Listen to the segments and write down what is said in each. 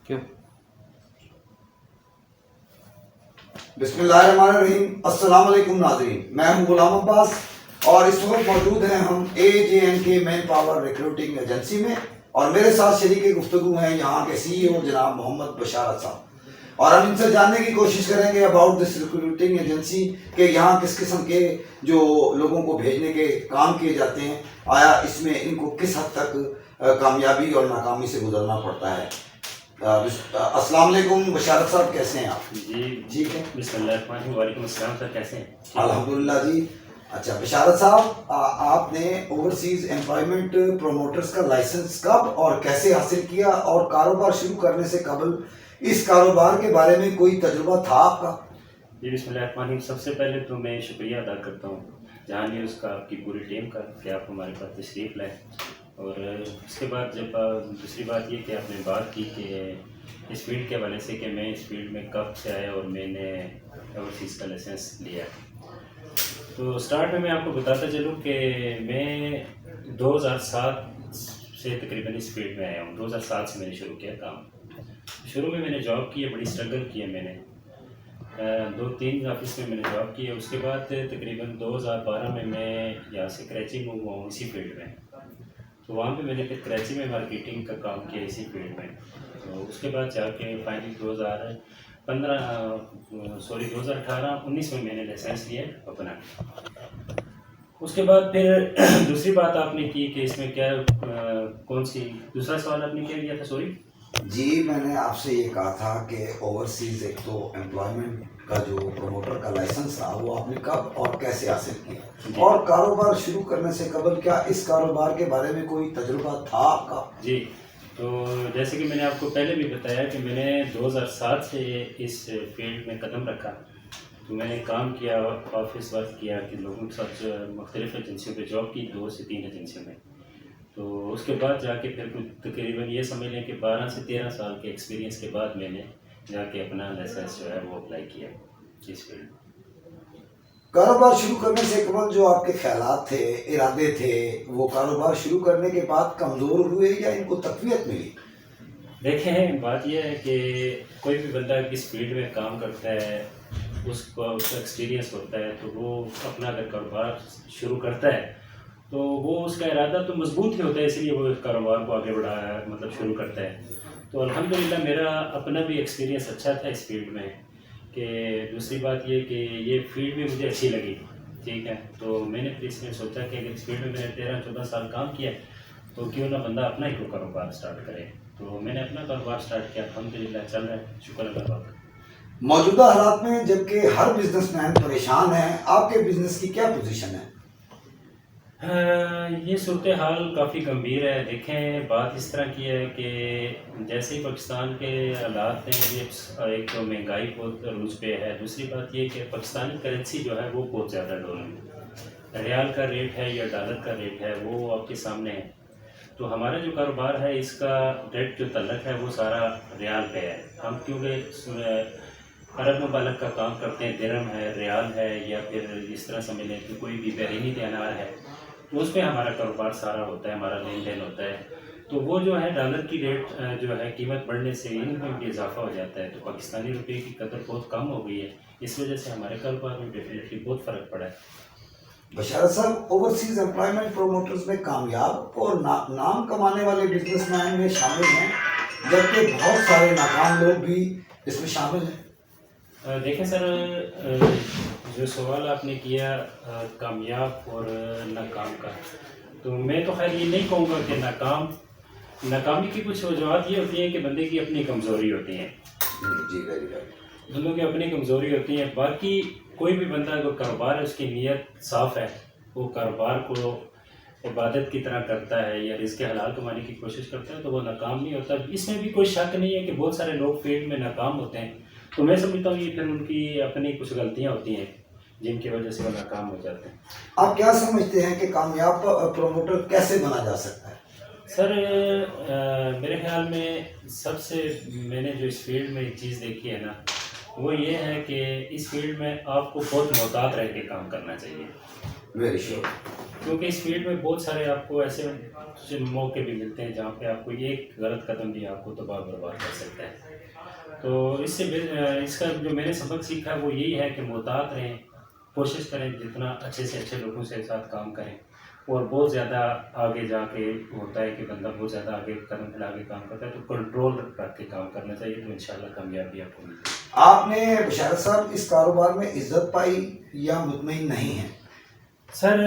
کیوں؟ بسم اللہ الرحمن الرحیم۔ السلام علیکم ناظرین، میں ہوں غلام عباس اور اس وقت موجود ہیں ہم AJNK man power recruiting agency میں، اور میرے ساتھ شریک گفتگو ہیں یہاں کے CEO جناب محمد بشارت صاحب، اور ہم ان سے جاننے کی کوشش کریں گے اباؤٹ دس ریکروٹنگ ایجنسی کہ یہاں کس قسم کے جو لوگوں کو بھیجنے کے کام کیے جاتے ہیں، آیا اس میں ان کو کس حد تک کامیابی اور ناکامی سے گزرنا پڑتا ہے۔ السلام علیکم بشارت صاحب، کیسے ہیں آپ؟ جی ٹھیک ہے، بسم اللہ الرحمن الرحیم۔ وعلیکم السلام سر، کیسے ہیں؟ الحمدللہ جی۔ اچھا بشارت صاحب، آپ نے اوورسیز امپلائمنٹ پروموٹرز کا لائسنس کب اور کیسے حاصل کیا، اور کاروبار شروع کرنے سے قبل اس کاروبار کے بارے میں کوئی تجربہ تھا آپ کا؟ جی بسم اللہ الرحمن الرحیم۔ سب سے پہلے تو میں شکریہ ادا کرتا ہوں جہاں نیوز کا، آپ کی پوری ٹیم کا، کہ آپ ہمارے پاس تشریف لائیں۔ اور اس کے بعد جب دوسری بات یہ کہ آپ نے بات کی کہ اس فیلڈ کے حوالے سے کہ میں اس فیلڈ میں کب سے آیا اور میں نے اوورسیز کا لائسنس لیا، تو اسٹارٹ میں آپ کو بتاتا چلوں کہ میں 2007 سے تقریباً اس فیلڈ میں آیا ہوں۔ 2007 سے میں نے شروع کیا کام۔ شروع میں نے جاب کی ہے، بڑی اسٹرگل کی ہے میں نے، 2-3 آفس میں نے جاب کی ہے۔ اس کے بعد تقریباً 2012 میں یہاں سے کراچی میں ہوا ہوں اسی فیلڈ میں، تو وہاں پہ میں نے پھر کراچی میں مارکیٹنگ کا کام کیا اسی فیلڈ میں۔ تو اس کے بعد جا کے فائنلی 2018-19 میں نے لائسنس لیا اپنا۔ اس کے بعد پھر دوسری بات آپ نے کی کہ اس میں کیا کون سی دوسرا سوال آپ نے کیا کیا تھا؟ سوری جی، میں نے آپ سے یہ کہا تھا کہ اوورسیز ایک تو امپلائمنٹ کا جو پروموٹر کا لائسنس تھا وہ آپ نے کب اور کیسے حاصل کیا، اور کاروبار شروع کرنے سے قبل کیا اس کاروبار کے بارے میں کوئی تجربہ تھا آپ کا؟ جی، تو جیسے کہ میں نے آپ کو پہلے بھی بتایا کہ میں نے 2007 سے اس فیلڈ میں قدم رکھا، تو میں نے کام کیا، آفس ورک کیا کہ لوگوں کے ساتھ مختلف ایجنسیوں پہ جاب کی، 2 سے 3 ایجنسیوں میں۔ تو اس کے بعد جا کے پھر کچھ تقریباً یہ سمجھ لیں کہ 12 سے 13 سال کے ایکسپیرینس کے بعد میں نے جا کے اپنا لائسنس جو ہے وہ اپلائی کیا اس فیلڈ میں۔ کاروبار شروع کرنے سے قبل جو آپ کے خیالات تھے، ارادے تھے، وہ کاروبار شروع کرنے کے بعد کمزور ہوئے یا ان کو تقویت ملی؟ دیکھیں، بات یہ ہے کہ کوئی بھی بندہ کس فیلڈ میں کام کرتا ہے اس کا ایکسپیرینس ہوتا ہے، تو وہ اپنا اگر کاروبار شروع کرتا ہے تو وہ اس کا ارادہ تو مضبوط ہی ہوتا ہے، اسی لیے وہ کاروبار کو آگے بڑھایا مطلب شروع کرتا ہے۔ تو الحمدللہ میرا اپنا بھی ایکسپیرینس اچھا تھا اس فیلڈ میں، کہ دوسری بات یہ کہ یہ فیلڈ بھی مجھے اچھی لگی، ٹھیک ہے۔ تو میں نے پھر اس میں سوچا کہ اگر اس فیلڈ میں میں نے 13-14 سال کام کیا تو کیوں نہ بندہ اپنا ہی کاروبار اسٹارٹ کرے۔ تو میں نے اپنا کاروبار اسٹارٹ کیا، الحمدللہ چل رہا ہے، شکر اللہ کا۔ موجودہ حالات میں جبکہ ہر بزنس مین پریشان ہے، آپ کے بزنس کی کیا پوزیشن ہے؟ یہ صورتحال کافی گمبھیر ہے۔ دیکھیں، بات اس طرح کی ہے کہ جیسے ہی پاکستان کے حالات ہیں، ایک تو مہنگائی بہت عروج پہ ہے، دوسری بات یہ کہ پاکستانی کرنسی جو ہے وہ بہت زیادہ ڈاؤن ہے، ریال کا ریٹ ہے یا ڈالر کا ریٹ ہے وہ آپ کے سامنے ہے۔ تو ہمارا جو کاروبار ہے اس کا ریٹ جو تعلق ہے وہ سارا ریال پہ ہے۔ ہم کیونکہ عرب ممالک کا کام کرتے ہیں، درہم ہے، ریال ہے، یا پھر اس طرح سمجھ لیں کہ کوئی بھی بیرونی دینار ہے، تو اس پہ ہمارا کاروبار سارا ہوتا ہے، ہمارا لین دین ہوتا ہے۔ تو وہ جو ہے ڈالر کی ریٹ جو ہے قیمت بڑھنے سے ان میں بھی اضافہ ہو جاتا ہے، تو پاکستانی روپے کی قدر بہت کم ہو گئی ہے، اس وجہ سے ہمارے کاروبار میں ڈیفینیٹلی بہت فرق پڑا ہے۔ بشارت صاحب، اوورسیز امپلائمنٹ پروموٹرز میں کامیاب اور نام کمانے والے بزنس مین میں شامل ہیں، جبکہ بہت سارے ناکام لوگ بھی اس میں شامل ہیں۔ دیکھیں سر، جو سوال آپ نے کیا کامیاب اور ناکام کا، تو میں تو خیر یہ نہیں کہوں گا کہ ناکامی کی کچھ وجوہات یہ ہوتی ہیں کہ بندے کی اپنی کمزوری ہوتی ہیں، جی ویری گڈ۔ بندوں کی اپنی کمزوری ہوتی ہیں۔ باقی کوئی بھی بندہ اگر کاروبار ہے، اس کی نیت صاف ہے، وہ کاروبار کو عبادت کی طرح کرتا ہے یا رزق حلال کمانے کی کوشش کرتا ہے تو وہ ناکام نہیں ہوتا۔ اس میں بھی کوئی شک نہیں ہے کہ بہت سارے لوگ فیلڈ میں ناکام ہوتے ہیں، تو میں سمجھتا ہوں یہ پھر ان کی اپنی کچھ غلطیاں ہوتی ہیں جن کی وجہ سے وہ ناکام ہو جاتے ہیں۔ آپ کیا سمجھتے ہیں کہ کامیاب پروموٹر کیسے بنا جا سکتا ہے؟ سر، میرے خیال میں سب سے میں نے جو اس فیلڈ میں ایک چیز دیکھی ہے نا، وہ یہ ہے کہ اس فیلڈ میں آپ کو بہت محتاط رہ کے کام کرنا چاہیے۔ Very sure. کیونکہ اس فیلڈ میں بہت سارے آپ کو ایسے موقع بھی ملتے ہیں جہاں پہ آپ کو ایک غلط قدم بھی آپ کو تباہ برباد کر سکتا ہے. تو اس کا جو میں نے سبق سیکھا وہ یہی ہے کہ محتاط رہیں، کوشش کریں جتنا اچھے سے اچھے لوگوں سے ساتھ کام کریں، اور بہت زیادہ آگے جا کے ہوتا ہے کہ بندہ بہت زیادہ آگے قدم پھیلا کے کام کرتا ہے تو کنٹرول رکھ کے کام کرنا چاہیے، تو انشاءاللہ کامیابی آپ کو ملے گی. آپ نے بشارت صاحب اس کاروبار میں عزت پائی یا مطمئن نہیں ہیں؟ سر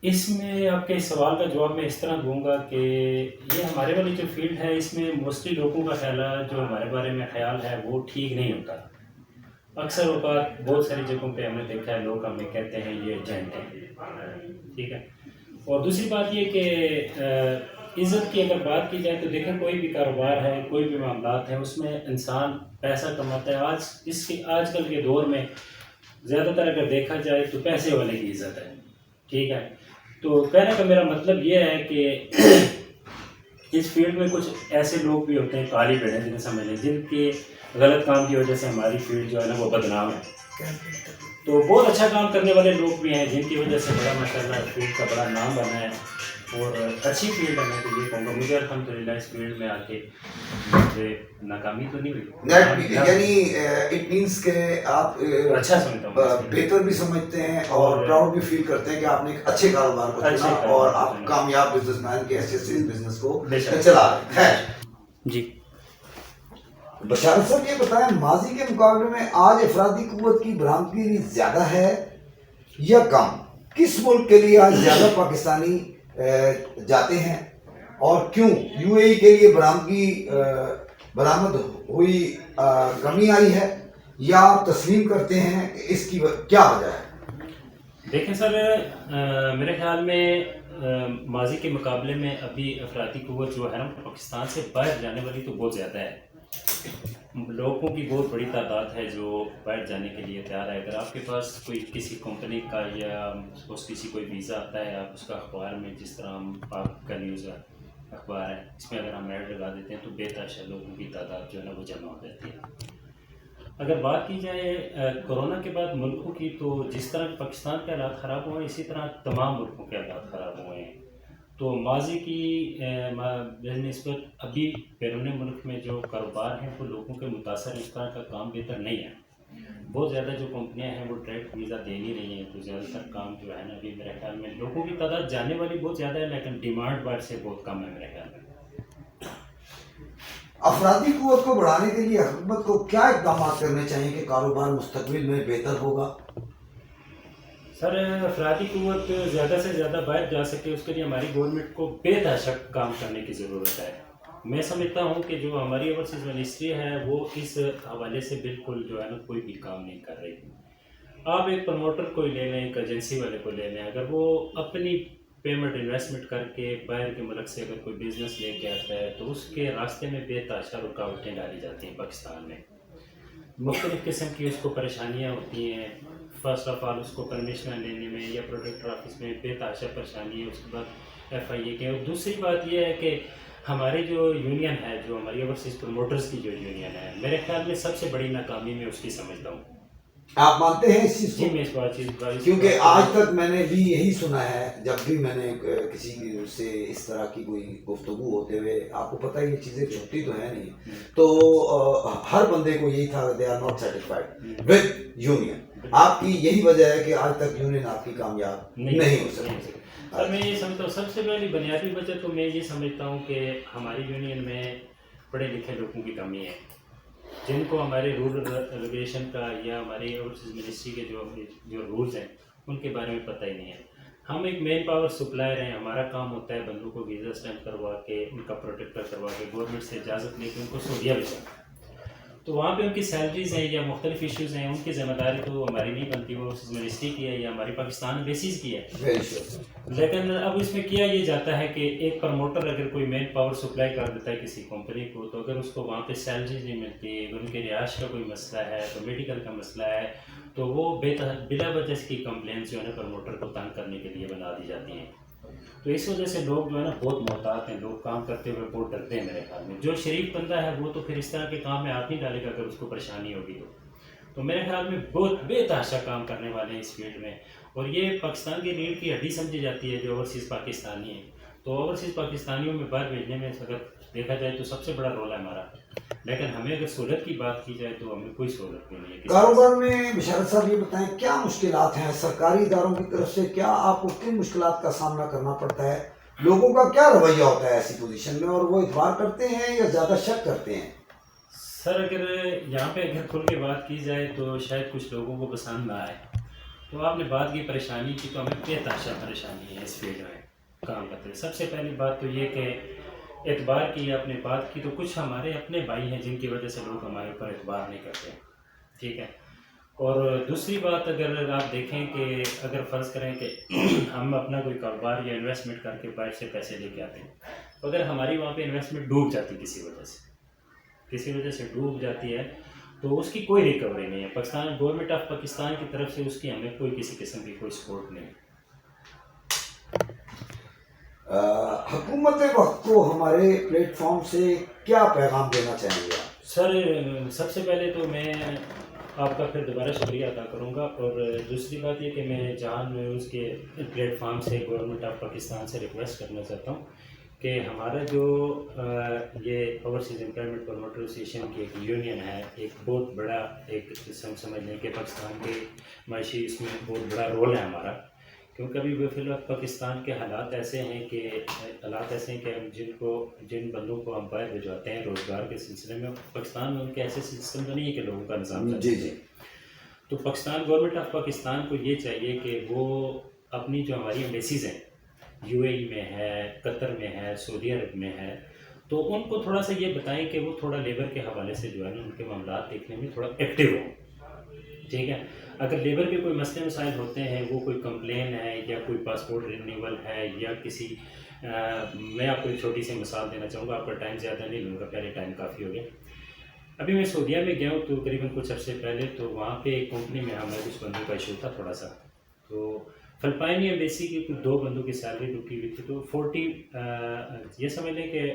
اس میں آپ کے سوال کا جواب میں اس طرح دوں گا کہ یہ ہمارے والی جو فیلڈ ہے اس میں موسٹلی لوگوں کا خیال ہے، جو ہمارے بارے میں خیال ہے وہ ٹھیک نہیں ہوتا. اکثر اوقات بہت ساری جگہوں پہ ہم نے دیکھا ہے لوگ ہمیں کہتے ہیں یہ ایجنٹ ہے، ٹھیک ہے. اور دوسری بات یہ کہ عزت کی اگر بات کی جائے تو دیکھیں کوئی بھی کاروبار ہے، کوئی بھی معاملات ہیں، اس میں انسان پیسہ کماتا ہے. آج کل کے دور میں زیادہ تر اگر دیکھا جائے تو پیسے والے کی عزت ہے، ٹھیک ہے. تو کہنے کا میرا مطلب یہ ہے کہ اس فیلڈ میں کچھ ایسے لوگ بھی ہوتے ہیں کالی بھیڑیں جنہیں سمجھ لیں، جن کے غلط کام کی وجہ سے ہماری فیلڈ جو ہے نا وہ بدنام ہے. تو بہت اچھا کام کرنے والے لوگ بھی ہیں جن کی وجہ سے بڑا ماشاءاللہ فیلڈ کا بڑا نام بنا ہے اور اچھی فیلڈ ہے. میں تو یہ کہوں گا مجھے الحمدللہ اس فیلڈ میں آ کے مجھے ناکامی تو نہیں ہوئی، یعنی اٹ مینس کہ آپ اچھا سمجھتا ہوں، بہتر بھی سمجھتے ہیں اور پراؤڈ بھی فیل کرتے ہیں کہ آپ نے ایک اچھے کاروبار کو چنا اور آپ کامیاب بزنس مین کی حیثیت سے اس بزنس کو چلا رہے ہیں. خیر جی بشارت صاحب یہ بتائیں ماضی کے مقابلے میں آج افرادی قوت کی برآمدگی زیادہ ہے یا کم؟ کس ملک کے لیے آج زیادہ پاکستانی جاتے ہیں اور کیوں؟ یو اے ای کے لیے برآمد ہوئی کمی آئی ہے یا آپ تسلیم کرتے ہیں کہ اس کی کیا وجہ ہے؟ دیکھیں سر میرے خیال میں ماضی کے مقابلے میں ابھی افرادی قوت جو ہے نا پاکستان سے باہر جانے والی تو بہت زیادہ ہے. لوگوں کی بہت بڑی تعداد ہے جو باہر جانے کے لیے تیار ہے. اگر آپ کے پاس کوئی کسی کمپنی کا یا کسی کوئی ویزا آتا ہے، آپ اس کا اخبار میں جس طرح ہم آپ کا نیوز اخبار ہے اس میں اگر ہم ایڈ لگا دیتے ہیں تو بے تحاشا لوگوں کی تعداد جو ہے نا وہ جمع ہو جاتی ہے. اگر بات کی جائے کورونا کے بعد ملکوں کی، تو جس طرح پاکستان کے حالات خراب ہوئے ہیں اسی طرح تمام ملکوں کے حالات خراب ہوئے ہیں. تو ماضی کی نسبت ابھی بیرون ملک میں جو کاروبار ہیں وہ لوگوں کے متاثر اس طرح کا کام بہتر نہیں ہے. بہت زیادہ جو کمپنیاں ہیں وہ ڈائریکٹ ویزا دے نہیں رہی ہیں، تو زیادہ تر کام جو ہے نا ابھی میرے خیال میں لوگوں کی تعداد جانے والی بہت زیادہ ہے لیکن ڈیمانڈ باہر سے بہت کم ہے میرے خیال میں. افرادی قوت کو بڑھانے کے لیے حکومت کو کیا اقدامات کرنے چاہیے کہ کاروبار مستقبل میں بہتر ہوگا؟ سر افرادی قوت زیادہ سے زیادہ باہر جا سکے اس کے لیے ہماری گورنمنٹ کو بے تحاشا کام کرنے کی ضرورت ہے. میں سمجھتا ہوں کہ جو ہماری اوورسیز منسٹری ہے وہ اس حوالے سے بالکل جو ہے نا کوئی بھی کام نہیں کر رہی. آپ ایک پروموٹر کو لے لیں، ایک ایجنسی والے کو لے لیں، اگر وہ اپنی پیمنٹ انویسٹمنٹ کر کے باہر کے ملک سے اگر کوئی بزنس لے کے آتا ہے تو اس کے راستے میں بے تحاشا رکاوٹیں ڈالی جاتی ہیں. پاکستان میں مختلف قسم کی اس کو پریشانیاں ہوتی ہیں. فرسٹ آف آل اس کو پرمیشن لینے میں یا پروڈکٹر آفس میں بے تحاشا پریشانی ہے. اس کے بعد ایف آئی اے کے. اور دوسری بات یہ ہے کہ ہماری جو یونین ہے، جو ہماری اوورسیز پروموٹرز کی جو یونین ہے، میرے خیال میں سب سے بڑی ناکامی میں اس کی سمجھتا ہوں. آپ مانتے ہیں اس چیز کو؟ جی میں اس بات چیز کیونکہ آج تک میں نے بھی یہی سنا ہے جب بھی میں نے کسی سے اس طرح کی کوئی گفتگو ہوتے ہوئے، آپ کو پتہ ہے یہ چیزیں چھپتی تو ہیں نہیں، تو ہر بندے کو یہی تھا they are not satisfied with union. آپ کی یہی وجہ ہے کہ آج تک یونین آپ کی کامیاب نہیں ہو سکتی. سر میں یہ سمجھتا ہوں سب سے پہلی بنیادی وجہ تو میں یہ سمجھتا ہوں کہ ہماری یونین میں پڑھے لکھے لوگوں کی کمی ہے، جن کو ہمارے رول ریگولیشن کا یا ہماری اوورسیز منسٹری کے جو رولز ہیں ان کے بارے میں پتہ ہی نہیں ہے. ہم ایک مین پاور سپلائر ہیں، ہمارا کام ہوتا ہے بندوں کو ویزا اسٹیمپ کروا کے، ان کا پروٹیکٹر کروا کے، گورنمنٹ سے اجازت لے کے ان کو سعودیہ بھیجنا. تو وہاں پہ ان کی سیلریز ہیں یا مختلف ایشوز ہیں، ان کی ذمہ داری تو ہماری نہیں بنتی، وہ اس منسٹری کی ہے یا ہماری پاکستان بیسیز کی ہے. لیکن اب اس میں کیا یہ جاتا ہے کہ ایک پروموٹر اگر کوئی مین پاور سپلائی کر دیتا ہے کسی کمپنی کو، تو اگر اس کو وہاں پہ سیلریز نہیں ملتی، اگر ان کے رہائش کا کوئی مسئلہ ہے، تو میڈیکل کا مسئلہ ہے، تو وہ بلا وجہ کی کمپلینس جو ہے نا پروموٹر کو تنگ کرنے کے لیے بنا دی جاتی ہیں. تو اس وجہ سے لوگ جو ہے نا بہت محتاط ہیں، لوگ کام کرتے ہوئے بہت ڈرتے ہیں میرے خیال میں. جو شریف بندہ ہے وہ تو پھر اس طرح کے کام میں ہاتھ نہیں ڈالے گا اگر اس کو پریشانی ہوگی تو تو میرے خیال میں بہت بے تحاشا کام کرنے والے ہیں اس فیلڈ میں، اور یہ پاکستان کی ریڑھ کی ہڈی سمجھی جاتی ہے جو اوورسیز پاکستانی ہیں. تو اوورسیز پاکستانیوں میں باہر بھیجنے میں اگر دیکھا جائے تو سب سے بڑا رول ہے ہمارا، لیکن ہمیں اگر سہولت کی بات کی جائے تو ہمیں کوئی سہولت نہیں ہے کسی کاروبار میں بشارت صاحب یہ بتائیں کیا مشکلات ہیں سرکاری اداروں کی طرف سے، کیا آپ کو کن مشکلات کا سامنا کرنا پڑتا ہے، لوگوں کا کیا رویہ ہوتا ہے ایسی پوزیشن میں، اور وہ اعتبار کرتے ہیں یا زیادہ شک کرتے ہیں؟ سر اگر یہاں پہ اگر کھل کے بات کی جائے تو شاید کچھ لوگوں کو پسند نہ آئے. تو آپ نے بات کی پریشانی کی، تو ہمیں بے تحاشا پریشانی ہے اس فیلڈ میں کام کرتے. سب سے پہلی بات تو یہ کہ اعتبار کی آپ نے بات کی، تو کچھ ہمارے اپنے بھائی ہیں جن کی وجہ سے لوگ ہمارے اوپر اعتبار نہیں کرتے، ٹھیک ہے. اور دوسری بات اگر آپ دیکھیں کہ اگر فرض کریں کہ ہم اپنا کوئی کاروبار یا انویسٹمنٹ کر کے باہر سے پیسے لے کے آتے ہیں، تو اگر ہماری وہاں پہ انویسٹمنٹ ڈوب جاتی کسی وجہ سے ڈوب جاتی ہے، تو اس کی کوئی ریکوری نہیں ہے. گورنمنٹ آف پاکستان کی طرف سے اس کی ہمیں کوئی کسی قسم کی کوئی سپورٹ نہیں ہے. حکومت وقت کو ہمارے پلیٹ فارم سے کیا پیغام دینا چاہیں گے آپ؟ سر سب سے پہلے تو میں آپ کا پھر دوبارہ شکریہ ادا کروں گا، اور دوسری بات یہ کہ میں جہان نیوز کے پلیٹ فارم سے گورنمنٹ آف پاکستان سے ریکویسٹ کرنا چاہتا ہوں کہ ہمارا جو یہ اوورسیز امپلائمنٹ پروموٹر ایسوسیشن کی ایک یونین ہے، ایک بہت بڑا ایک سمجھ لیں کہ پاکستان کے معاشی اس میں بہت بڑا رول ہے ہمارا، کیونکہ ابھی فی الوقت پاکستان کے حالات ایسے ہیں کہ ہم جن بندوں کو ہم باہر بھجواتے ہیں روزگار کے سلسلے میں، پاکستان میں ان کے ایسے سسٹم تو نہیں ہے کہ لوگوں کا نظام جی جی. تو پاکستان گورنمنٹ آف پاکستان کو یہ چاہیے کہ وہ اپنی جو ہماری ایمبیسیز ہیں، یو اے ای میں ہے، قطر میں ہے، سعودی عرب میں ہے، تو ان کو تھوڑا سا یہ بتائیں کہ وہ تھوڑا لیبر کے حوالے سے جو ہے نا ان کے معاملات دیکھنے میں تھوڑا ایکٹیو ہوں، ٹھیک ہے. اگر لیبر کے کوئی مسئلے مسائل ہوتے ہیں، وہ کوئی کمپلین ہے یا کوئی پاسپورٹ رینیول ہے یا کسی میں آپ کو ایک چھوٹی سی مثال دینا چاہوں گا، آپ کا ٹائم زیادہ نہیں لوں گا، پہلے ٹائم کافی ہو گیا. ابھی میں سعودیہ میں گیا ہوں تو قریباً کچھ عرصے پہلے، تو وہاں پہ ایک کمپنی میں ہمارے کچھ بندوں کا ایشو تھا تھوڑا سا، تو فلپائنی ایمبیسی کی کچھ 2 بندوں کی سیلری رکی ہوئی تھی، تو یہ سمجھ لیں کہ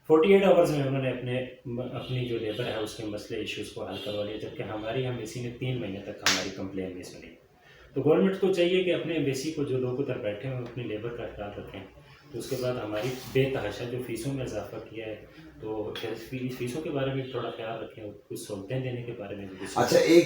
48 آورز میں انہوں نے اپنی جو لیبر ہے اس کے مسئلے ایشوز کو حل کروا لیا، جبکہ ہماری ایمبیسی نے 3 مہینے تک ہماری کمپلین نہیں سنی. تو گورنمنٹ کو چاہیے کہ اپنے ایمبیسی کو جو لوگ ادھر بیٹھے ہیں اپنی لیبر کا خیال رکھیں. تو اس کے بعد ہماری بے تحاشا جو فیسوں میں اضافہ کیا ہے، تو فیسوں کے بارے میں تھوڑا خیال رکھیں، کچھ سہولتیں دینے کے بارے میں بھی. اچھا، ایک